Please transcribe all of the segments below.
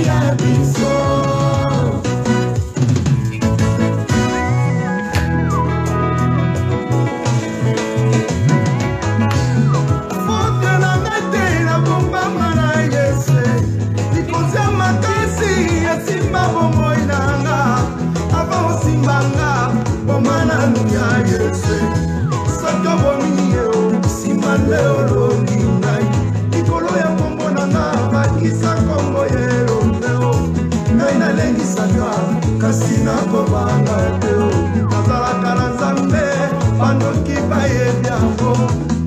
ya biso. Fote na ngate na bombama na Yesu, likonza makasi ya simba bomoi nanga, aba osimbanga bomana nuya Yesu. Soto bomiye o simande olongi nai, ikolo ya kombo nanga bakisa kombo yero teo, ngai nalengisa ka kasi nakobanga teo, nazalaka na Nzambe bandoki bayebi yango,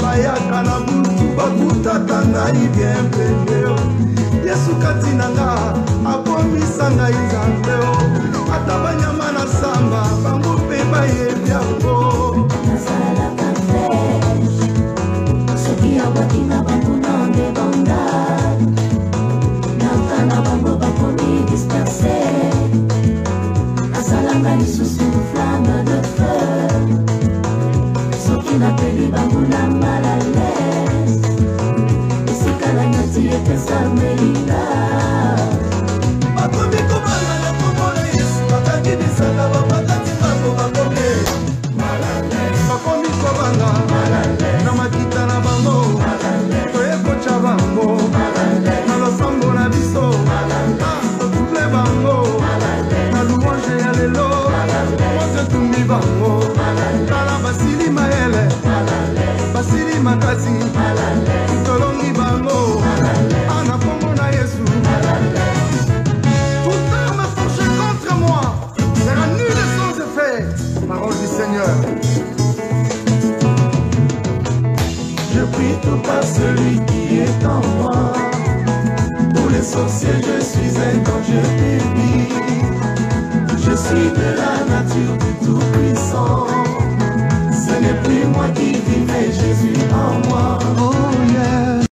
bayaka na butu bakutaka ngai bien pendeo. Yesu kati nanga akomisa ngai Nzambe o, ata banyama na samba bango mpe bayebi yango. Nazalaka fresh, soki awatinga bango na débandade, nakana bango bakomi disperse, nazalanga lisusu flamme de feu, soki napeli bango na mal à l'aise, esika na nyati epesa melinga. Bakomi kobanga na kombo na Yesu, bakangi bisanga bapatati bango bakomi bakomi kobanga na makita na bango, toyekocha bango na losambo na biso, totuble bango na louange ya lelo, moto etumbi bango tala basili mayele basili makasi tolongi bango ana kombo na Yesu. Toute arme forgée contre moi sera nulle et sans effet. Parole du Seigneur. Je prie tout par celui qui est en moi. Pour les sorciers, je suis un ange public.